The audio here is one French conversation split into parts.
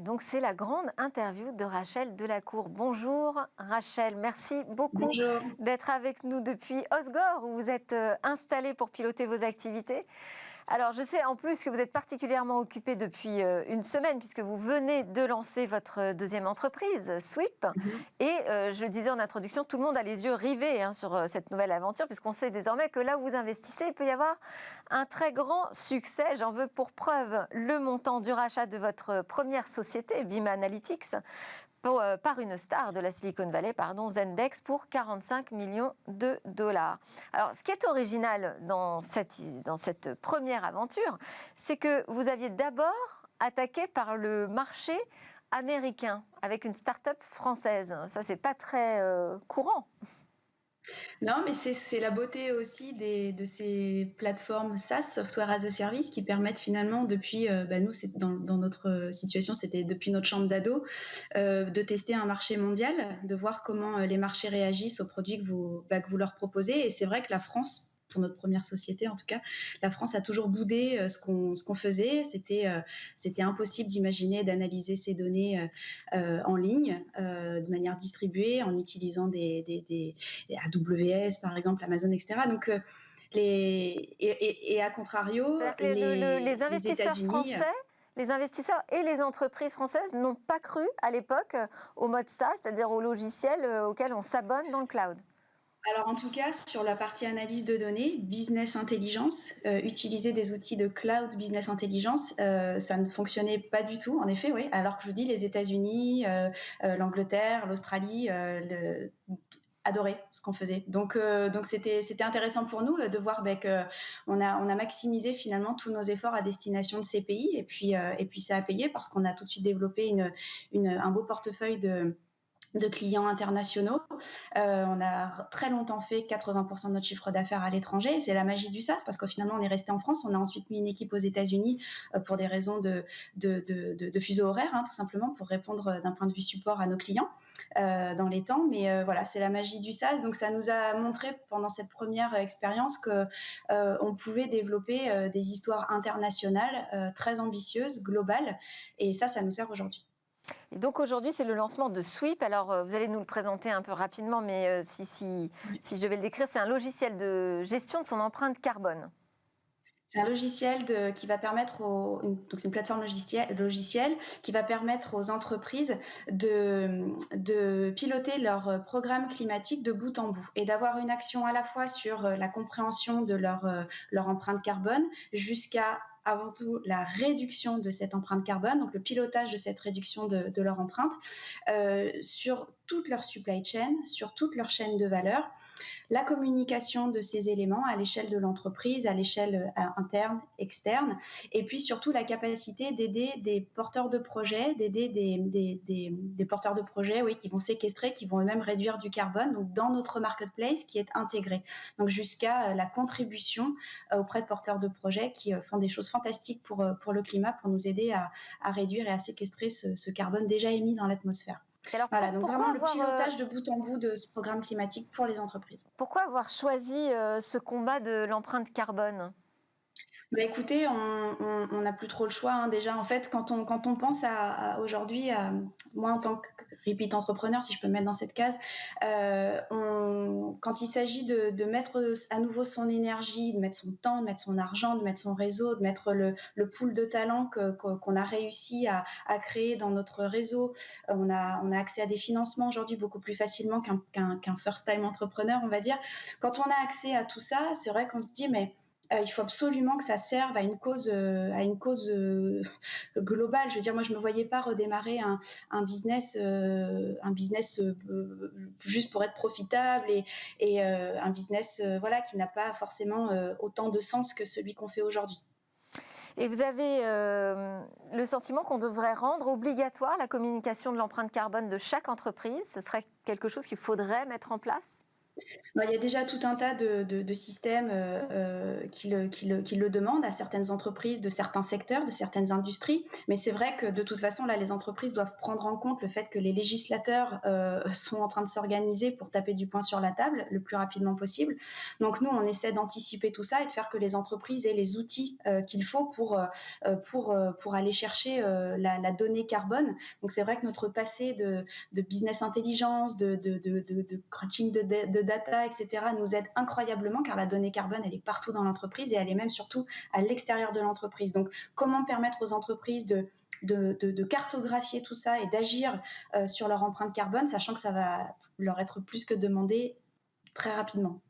donc c'est la grande interview de Rachel Delacour. Bonjour Rachel, merci beaucoup Bonjour. d'être avec nous depuis Osgore où vous êtes installée pour piloter vos activités. Alors je sais en plus que vous êtes particulièrement occupée depuis une semaine puisque vous venez de lancer votre deuxième entreprise, Sweep. Et je le disais en introduction, tout le monde a les yeux rivés sur cette nouvelle aventure puisqu'on sait désormais que là où vous investissez, il peut y avoir un très grand succès. J'en veux pour preuve le montant du rachat de votre première société, Bima Analytics, par une star de la Silicon Valley, Zendex, pour 45 millions de dollars. Alors, ce qui est original dans cette première aventure, c'est que vous aviez d'abord attaqué par le marché américain avec une start-up française. Ça, c'est pas très courant. Non, mais c'est la beauté aussi de ces plateformes SaaS, Software as a Service, qui permettent finalement depuis, nous, dans notre situation, c'était depuis notre chambre d'ado, de tester un marché mondial, de voir comment les marchés réagissent aux produits que vous leur proposez. Et c'est vrai que la France, pour notre première société en tout cas, la France a toujours boudé ce qu'on faisait. C'était impossible d'imaginer d'analyser ces données en ligne, de manière distribuée, en utilisant des AWS, par exemple, Amazon, etc. Donc, et à contrario, C'est-à-dire que les les investisseurs États-Unis. français, les investisseurs et les entreprises françaises n'ont pas cru à l'époque au mode SaaS, c'est-à-dire au logiciel auquel on s'abonne dans le cloud. Alors en tout cas, sur la partie analyse de données, business intelligence, utiliser des outils de cloud business intelligence, ça ne fonctionnait pas du tout, en effet, oui. Alors que je vous dis, les États-Unis, l'Angleterre, l'Australie, adoraient ce qu'on faisait. Donc c'était intéressant pour nous de voir qu'on a maximisé finalement tous nos efforts à destination de ces pays. Et puis ça a payé parce qu'on a tout de suite développé un beau portefeuille de clients internationaux. On a très longtemps fait 80% de notre chiffre d'affaires à l'étranger. C'est la magie du SaaS parce qu'au final, on est resté en France. On a ensuite mis une équipe aux États-Unis pour des raisons de fuseau horaire, tout simplement, pour répondre d'un point de vue support à nos clients dans les temps. Mais voilà, c'est la magie du SaaS. Donc, ça nous a montré pendant cette première expérience qu'on pouvait développer des histoires internationales très ambitieuses, globales. Et ça nous sert aujourd'hui. Et donc aujourd'hui, c'est le lancement de Sweep. Alors, vous allez nous le présenter un peu rapidement, mais si je devais le décrire, c'est un logiciel de gestion de son empreinte carbone. C'est un logiciel qui va permettre donc c'est une plateforme logicielle qui va permettre aux entreprises de piloter leur programme climatique de bout en bout et d'avoir une action à la fois sur la compréhension de leur empreinte carbone jusqu'à avant tout la réduction de cette empreinte carbone, donc le pilotage de cette réduction de leur empreinte sur toute leur supply chain, sur toute leur chaîne de valeur, la communication de ces éléments à l'échelle de l'entreprise, à l'échelle interne, externe, et puis surtout la capacité d'aider des porteurs de projets, d'aider des porteurs de projets qui vont séquestrer, qui vont eux-mêmes réduire du carbone, donc dans notre marketplace qui est intégré. Donc jusqu'à la contribution auprès de porteurs de projets qui font des choses fantastiques pour le climat, pour nous aider à réduire et à séquestrer ce carbone déjà émis dans l'atmosphère. Alors, Voilà, donc pourquoi vraiment le pilotage de bout en bout de ce programme climatique pour les entreprises. pourquoi avoir choisi ce combat de l'empreinte carbone ? Écoutez, on n'a plus trop le choix. Déjà, en fait, quand on pense aujourd'hui, moi en tant que repeat entrepreneur, si je peux me mettre dans cette case, quand il s'agit de mettre à nouveau son énergie, de mettre son temps, de mettre son argent, de mettre son réseau, de mettre le pool de talents qu'on a réussi à créer dans notre réseau, on a accès à des financements aujourd'hui beaucoup plus facilement qu'un first-time entrepreneur, on va dire. Quand on a accès à tout ça, c'est vrai qu'on se dit, mais il faut absolument que ça serve à une cause globale. Je veux dire, moi, je ne me voyais pas redémarrer un business juste pour être profitable et un business qui n'a pas forcément autant de sens que celui qu'on fait aujourd'hui. Et vous avez le sentiment qu'on devrait rendre obligatoire la communication de l'empreinte carbone de chaque entreprise ? Ce serait quelque chose qu'il faudrait mettre en place ? Il y a déjà tout un tas de systèmes qui le demandent à certaines entreprises de certains secteurs, de certaines industries. Mais c'est vrai que de toute façon, là, les entreprises doivent prendre en compte le fait que les législateurs sont en train de s'organiser pour taper du poing sur la table le plus rapidement possible. Donc nous, on essaie d'anticiper tout ça et de faire que les entreprises aient les outils qu'il faut pour aller chercher la donnée carbone. Donc c'est vrai que notre passé de business intelligence, de crunching de data, etc., nous aide incroyablement car la donnée carbone, elle est partout dans l'entreprise et elle est même surtout à l'extérieur de l'entreprise. Donc, comment permettre aux entreprises de cartographier tout ça et d'agir sur leur empreinte carbone, sachant que ça va leur être plus que demandé très rapidement.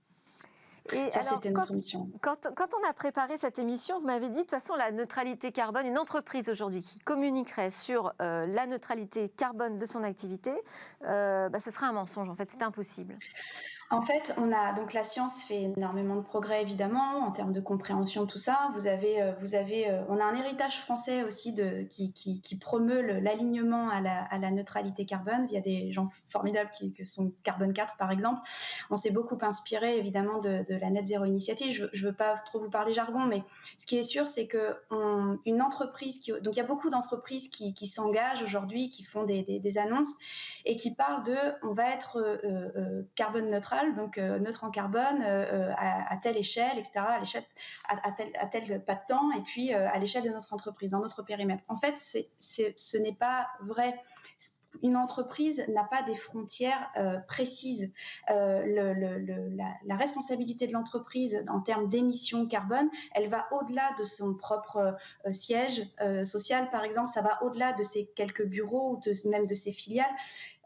Et Ça, alors, c'était notre mission. quand on a préparé cette émission, vous m'avez dit, de toute façon, la neutralité carbone, une entreprise aujourd'hui qui communiquerait sur la neutralité carbone de son activité, ce serait un mensonge, en fait, c'est impossible. En fait, donc la science fait énormément de progrès évidemment en termes de compréhension tout ça. On a un héritage français aussi qui promeut l'alignement à la neutralité carbone via des gens formidables que sont Carbone 4 par exemple. On s'est beaucoup inspiré évidemment de la Net Zero Initiative. Je veux pas trop vous parler jargon, mais ce qui est sûr, c'est que une entreprise donc il y a beaucoup d'entreprises qui s'engagent aujourd'hui, qui font des annonces et qui parlent de on va être carbone neutral, donc neutre en carbone à telle échelle, etc., à tel pas de temps, et puis à l'échelle de notre entreprise, dans notre périmètre. En fait, ce n'est pas vrai. Une entreprise n'a pas des frontières précises. La responsabilité de l'entreprise en termes d'émissions carbone, elle va au-delà de son propre siège social, par exemple, ça va au-delà de ses quelques bureaux ou même de ses filiales.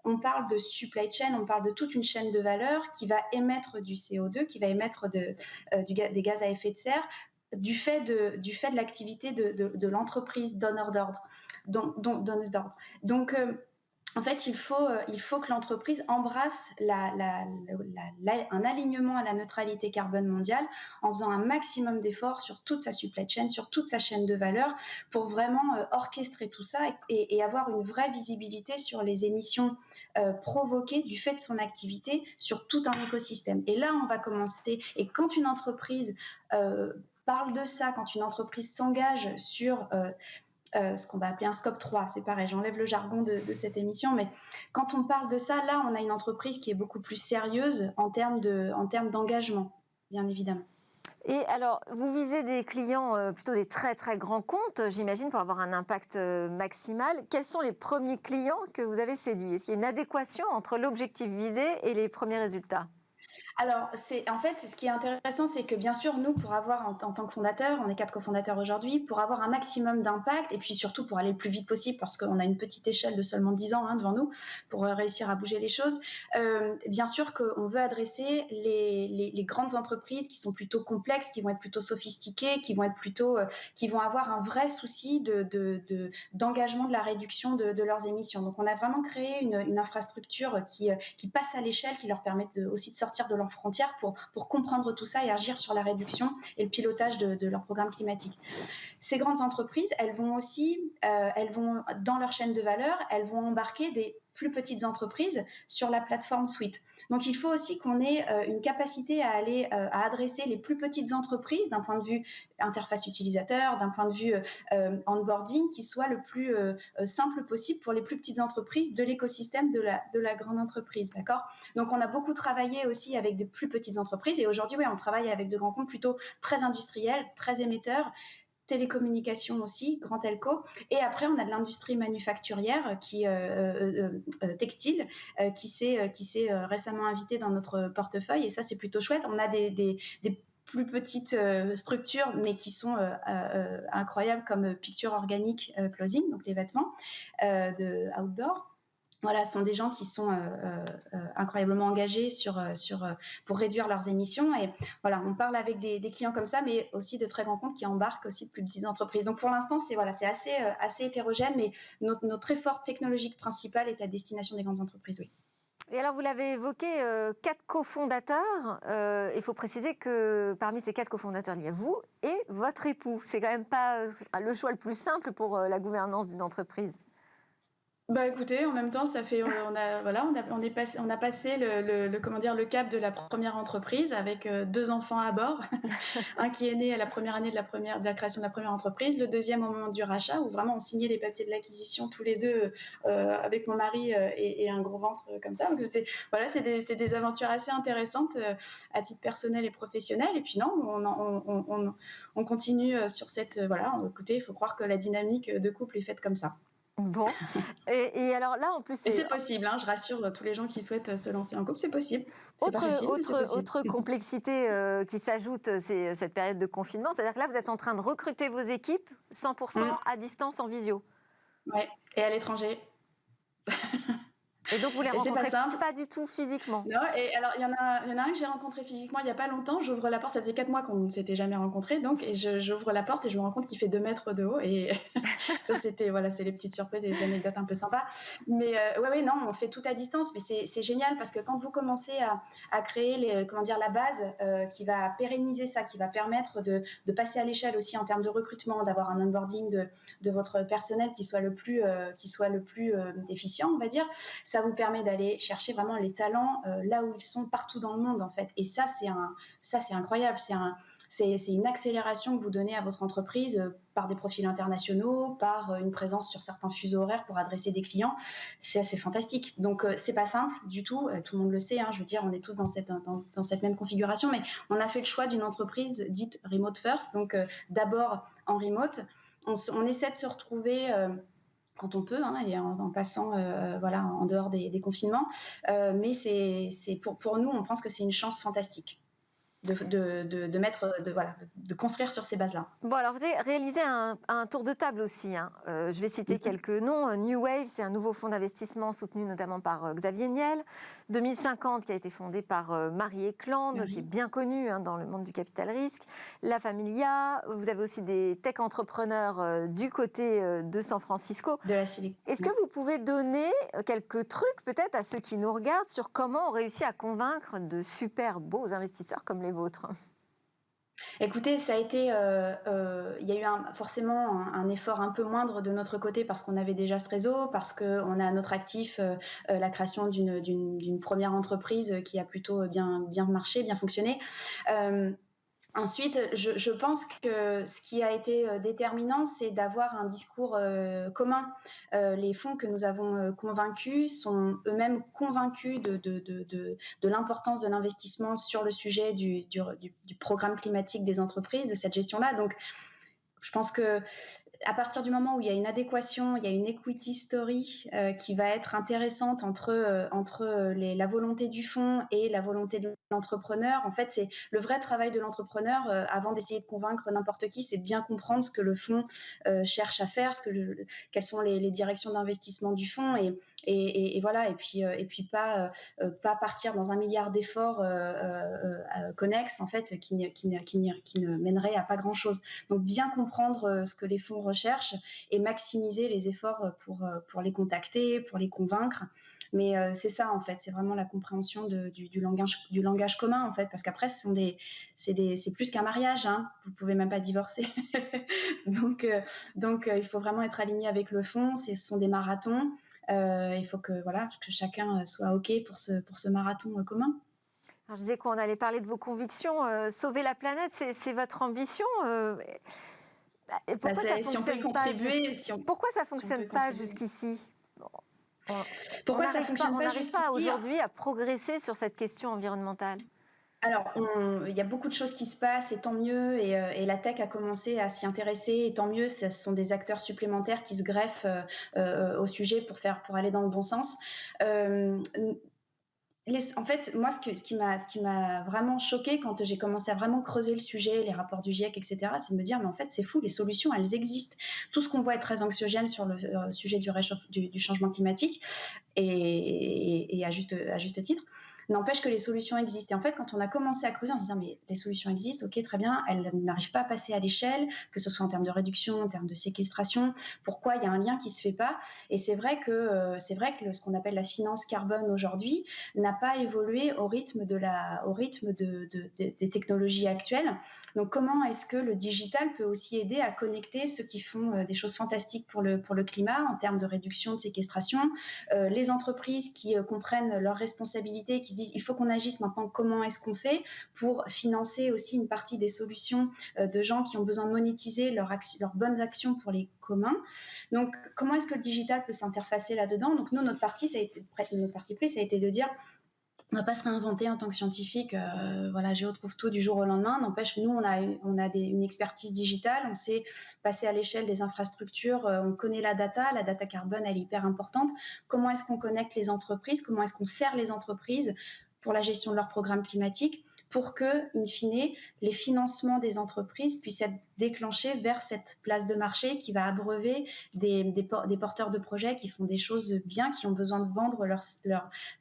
On parle de supply chain, on parle de toute une chaîne de valeur qui va émettre du CO2, qui va émettre des gaz à effet de serre, du fait de l'activité de l'entreprise donneur d'ordre. Donc, en fait, il faut que l'entreprise embrasse un alignement à la neutralité carbone mondiale en faisant un maximum d'efforts sur toute sa supply chain, sur toute sa chaîne de valeur, pour vraiment orchestrer tout ça et avoir une vraie visibilité sur les émissions provoquées du fait de son activité sur tout un écosystème. Et là, on va commencer. Et quand une entreprise parle de ça, quand une entreprise s'engage sur ce qu'on va appeler un scope 3, c'est pareil, j'enlève le jargon de cette émission, mais quand on parle de ça, là, on a une entreprise qui est beaucoup plus sérieuse en termes d'engagement, bien évidemment. Et alors, vous visez des clients plutôt des très très grands comptes, j'imagine, pour avoir un impact maximal. Quels sont les premiers clients que vous avez séduits? Est-ce qu'il y a une adéquation entre l'objectif visé et les premiers résultats? Alors, en fait, ce qui est intéressant, c'est que bien sûr, nous, pour avoir, en tant que fondateur, on est 4 cofondateurs aujourd'hui, pour avoir un maximum d'impact, et puis surtout pour aller le plus vite possible, parce qu'on a une petite échelle de seulement 10 ans devant nous, pour réussir à bouger les choses, bien sûr qu'on veut adresser les grandes entreprises qui sont plutôt complexes, qui vont être plutôt sophistiquées, qui vont avoir un vrai souci d'engagement de la réduction de leurs émissions. Donc, on a vraiment créé une infrastructure qui passe à l'échelle, qui leur permet aussi de sortir de leurs frontières pour comprendre tout ça et agir sur la réduction et le pilotage de leur programme climatique. Ces grandes entreprises, elles vont dans leur chaîne de valeur, elles vont embarquer des plus petites entreprises sur la plateforme Sweep. Donc, il faut aussi qu'on ait une capacité à adresser les plus petites entreprises d'un point de vue interface utilisateur, d'un point de vue onboarding, qui soit le plus simple possible pour les plus petites entreprises de l'écosystème de la grande entreprise. D'accord ? Donc, on a beaucoup travaillé aussi avec des plus petites entreprises et aujourd'hui, on travaille avec de grands comptes plutôt très industriels, très émetteurs, télécommunications aussi, grand telco. Et après, on a de l'industrie manufacturière textile qui s'est récemment invitée dans notre portefeuille. Et ça, c'est plutôt chouette. On a des plus petites structures, mais qui sont incroyables, comme Picture Organic Clothing, donc les vêtements de outdoor. Voilà, ce sont des gens qui sont incroyablement engagés pour réduire leurs émissions. Et voilà, on parle avec des clients comme ça, mais aussi de très grands comptes qui embarquent aussi de plus petites entreprises. Donc pour l'instant, c'est assez hétérogène, mais notre effort technologique principal est à destination des grandes entreprises, oui. Et alors, vous l'avez évoqué, 4 cofondateurs. Il faut préciser que parmi ces 4 cofondateurs, il y a vous et votre époux. C'est quand même pas le choix le plus simple pour la gouvernance d'une entreprise. Bah, écoutez, en même temps, ça fait, on a voilà, on a passé comment dire? Le cap de la première entreprise avec, 2 enfants à bord. Un qui est né à la première année de la création de la première entreprise, le deuxième au moment du rachat où vraiment on signait les papiers de l'acquisition tous les 2 avec mon mari, et un gros ventre, comme ça. Donc c'était voilà, c'est des aventures assez intéressantes, à titre personnel et professionnel et puis non, on continue, sur cette, voilà, écoutez, il faut croire que la dynamique, de couple est faite comme ça. Bon, et alors là, en plus, Et c'est c'est possible, hein, je rassure, tous les gens qui souhaitent, se lancer en couple, c'est possible. C'est pas autre facile, mais c'est autre possible. autre complexité, qui s'ajoute, c'est cette période de confinement. C'est-à-dire que là, vous êtes en train de recruter vos équipes 100% Mmh, à distance en visio ouais et à l'étranger et donc vous les et c'est pas rencontrez simple. pas du tout physiquement? Non et alors il y en a un que j'ai rencontré physiquement il y a pas longtemps, j'ouvre la porte, ça faisait 4 mois qu'on ne s'était jamais rencontrés donc et j'ouvre la porte et je me rends compte qu'il fait 2 mètres de haut et ça c'était voilà, c'est les petites surprises, des anecdotes un peu sympas. Mais ouais, ouais, non, on fait tout à distance, mais c'est génial parce que quand vous commencez à créer les comment dire? La base, qui va pérenniser ça, qui va permettre de passer à l'échelle aussi en termes de recrutement, d'avoir un onboarding de votre personnel qui soit le plus, efficient, on va dire. Ça vous permet d'aller chercher vraiment les talents là où ils sont partout dans le monde en fait. Et ça c'est incroyable. C'est une accélération que vous donnez à votre entreprise par des profils internationaux, par une présence sur certains fuseaux horaires pour adresser des clients. C'est assez fantastique. Donc c'est pas simple du tout. Tout le monde le sait. Hein, je veux dire, on est tous dans cette même configuration, mais on a fait le choix d'une entreprise dite remote first. Donc d'abord en remote, on essaie de se retrouver quand on peut, hein, et en passant voilà, en dehors des confinements. Mais c'est pour nous, on pense que c'est une chance fantastique de mettre, voilà, de construire sur ces bases-là. Bon, alors vous avez réalisé un tour de table aussi, hein. Je vais citer Mhm. quelques noms. New Wave, c'est un nouveau fonds d'investissement soutenu notamment par Xavier Niel. 2050, qui a été fondé par Marie Eklund, qui est Oui, bien connue, hein, dans le monde du capital risque. La Familia, vous avez aussi des tech entrepreneurs du côté de San Francisco. de la Silicon. Est-ce que vous pouvez donner quelques trucs peut-être à ceux qui nous regardent sur comment on réussit à convaincre de super beaux investisseurs comme les vôtres? Écoutez, ça a été, il y a eu forcément un effort un peu moindre de notre côté parce qu'on avait déjà ce réseau, parce qu'on a à notre actif la création d'une première entreprise qui a plutôt bien marché, bien fonctionné. Euh, Ensuite, je pense que ce qui a été déterminant, c'est d'avoir un discours commun. Les fonds que nous avons convaincus sont eux-mêmes convaincus de l'importance de l'investissement sur le sujet du programme climatique des entreprises, de cette gestion-là. Donc, je pense que à partir du moment où il y a une adéquation, il y a une equity story qui va être intéressante entre la volonté du fonds et la volonté de l'entrepreneur. En fait, c'est le vrai travail de l'entrepreneur avant d'essayer de convaincre n'importe qui, c'est de bien comprendre ce que le fonds cherche à faire, quelles sont les directions d'investissement du fonds et voilà. Et puis pas partir dans un milliard d'efforts connexes en fait qui ne mèneraient à pas grand chose. Donc bien comprendre ce que les fonds recherchent et maximiser les efforts pour les contacter, pour les convaincre. Mais c'est ça en fait, c'est vraiment la compréhension du langage commun en fait, parce qu'après c'est plus qu'un mariage, hein. Vous pouvez même pas divorcer. donc il faut vraiment être aligné avec le fond. Ce sont des marathons. Il faut que voilà que chacun soit ok pour ce marathon commun. Alors, je disais qu'on allait parler de vos convictions. Sauver la planète, c'est votre ambition. Et Bah, pourquoi ça si on peut y fonctionne pas contribuer, pourquoi ça si on peut fonctionne y pas contribuer. jusqu'ici? On Pourquoi ça fonctionne on pas n'arrive pas jusqu'ici? aujourd'hui à progresser sur cette question environnementale. Alors, il y a beaucoup de choses qui se passent et tant mieux et la tech a commencé à s'y intéresser et tant mieux, ce sont des acteurs supplémentaires qui se greffent, au sujet pour aller dans le bon sens. Hem, en fait, moi, ce qui m'a vraiment choquée quand j'ai commencé à vraiment creuser le sujet, les rapports du GIEC et cetera, c'est de me dire: «Mais en fait, c'est fou, les solutions, elles existent». Tout ce qu'on voit est très anxiogène sur le, sujet du changement climatique et à juste titre. N'empêche que les solutions existent. Et en fait, quand on a commencé à creuser en se disant, mais les solutions existent, ok, très bien, elles n'arrivent pas à passer à l'échelle, que ce soit en termes de réduction, en termes de séquestration, pourquoi il y a un lien qui ne se fait pas. Et c'est vrai que ce qu'on appelle la finance carbone aujourd'hui n'a pas évolué au rythme des technologies actuelles. Donc, comment est-ce que le digital peut aussi aider à connecter ceux qui font des choses fantastiques pour le climat en termes de réduction, de séquestration, les entreprises qui comprennent leurs responsabilités, qui se disent il faut qu'on agisse maintenant, comment est-ce qu'on fait pour financer aussi une partie des solutions de gens qui ont besoin de monétiser leurs bonnes actions pour les communs. Donc, comment est-ce que le digital peut s'interfacer là-dedans? Donc, nous, notre parti pris, ça a été de dire on ne va pas se réinventer en tant que scientifique, voilà, Géo trouve tout du jour au lendemain. N'empêche, nous, on a une expertise digitale, on sait passer à l'échelle des infrastructures, on connaît la data carbone, elle est hyper importante. Comment est-ce qu'on connecte les entreprises? Comment est-ce qu'on sert les entreprises pour la gestion de leurs programmes climatiques, pour que, in fine, les financements des entreprises puissent être déclenchés vers cette place de marché qui va abreuver des porteurs de projets qui font des choses bien, qui ont besoin de vendre leur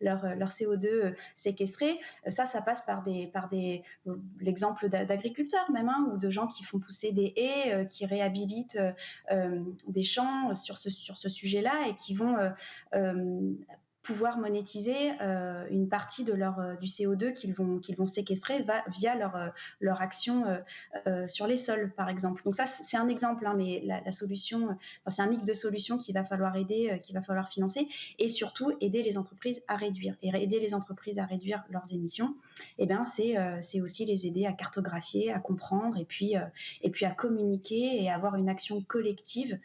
CO2 séquestré. Ça passe par l'exemple d'agriculteurs même, hein, ou de gens qui font pousser des haies, qui réhabilitent des champs sur ce sujet-là et qui vont pouvoir monétiser une partie de du CO2 qu'ils vont séquestrer via leur action sur les sols, par exemple. Donc ça, c'est un exemple, hein, mais la solution, c'est un mix de solutions qu'il va falloir aider, qu'il va falloir financer, et surtout aider les entreprises à réduire. Et aider les entreprises à réduire leurs émissions, eh ben, c'est aussi les aider à cartographier, à comprendre, et puis à communiquer et avoir une action collective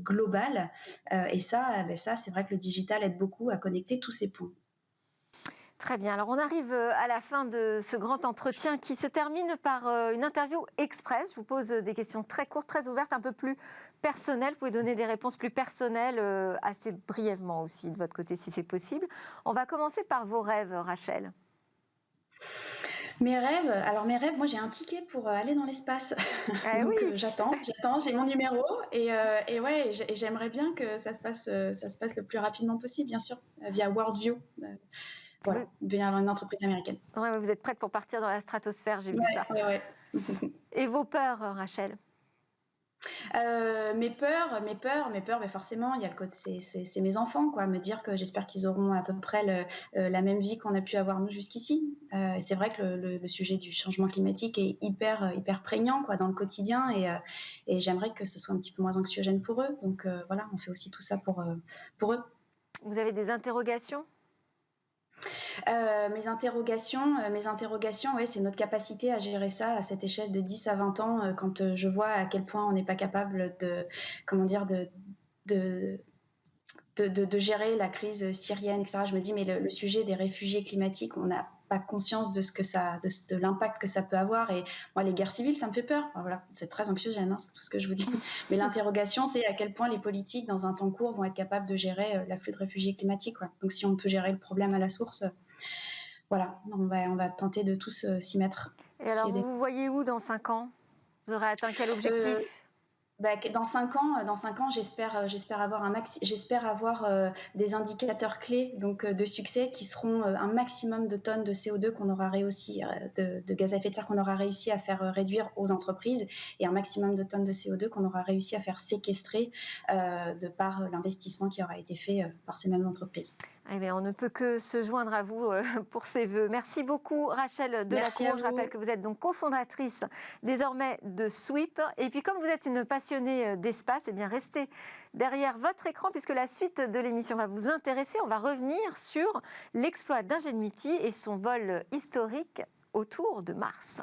globale. Et ça, c'est vrai que le digital aide beaucoup à connecter tous ces points. Très bien. Alors, on arrive à la fin de ce grand entretien qui se termine par une interview express. Je vous pose des questions très courtes, très ouvertes, un peu plus personnelles. Vous pouvez donner des réponses plus personnelles, assez brièvement aussi de votre côté, si c'est possible. On va commencer par vos rêves, Rachel. Mes rêves, moi j'ai un ticket pour aller dans l'espace. Donc oui. J'attends, j'ai mon numéro et ouais, j'aimerais bien que ça se passe le plus rapidement possible, bien sûr, via Worldview. Voilà, via une entreprise américaine. Ouais, vous êtes prête pour partir dans la stratosphère, j'ai vu ça. Ouais. Et vos peurs, Rachel? Mes peurs, mais forcément, il y a le côté, c'est mes enfants, quoi. Me dire que j'espère qu'ils auront à peu près la même vie qu'on a pu avoir nous jusqu'ici. C'est vrai que le sujet du changement climatique est hyper prégnant, quoi, dans le quotidien, et j'aimerais que ce soit un petit peu moins anxiogène pour eux. Donc voilà, on fait aussi tout ça pour eux. Vous avez des interrogations? Mes interrogations, ouais, c'est notre capacité à gérer ça à cette échelle de 10 à 20 ans, quand je vois à quel point on n'est pas capable de gérer la crise syrienne, etc. Je me dis, mais le sujet des réfugiés climatiques, on n'a pas conscience de de l'impact que ça peut avoir. Et moi, les guerres civiles, ça me fait peur. Enfin, voilà, c'est très anxiogène, hein, c'est tout ce que je vous dis. Mais l'interrogation, c'est à quel point les politiques, dans un temps court, vont être capables de gérer l'afflux de réfugiés climatiques, quoi. Donc, si on peut gérer le problème à la source, voilà, on va tenter de tous s'y mettre. Et alors, vous vous voyez où dans 5 ans? Vous aurez atteint quel objectif? Dans 5 ans, j'espère avoir des indicateurs clés, donc de succès, qui seront un maximum de tonnes de CO2 qu'on aura réussi, de gaz à effet de serre qu'on aura réussi à faire réduire aux entreprises, et un maximum de tonnes de CO2 qu'on aura réussi à faire séquestrer de par l'investissement qui aura été fait par ces mêmes entreprises. Eh bien, on ne peut que se joindre à vous pour ces vœux. Merci beaucoup, Rachel Delacour. Je rappelle que vous êtes donc cofondatrice désormais de Sweep. Et puis, comme vous êtes une passionnée d'espace, eh bien, restez derrière votre écran puisque la suite de l'émission va vous intéresser. On va revenir sur l'exploit d'Ingenuity et son vol historique autour de Mars.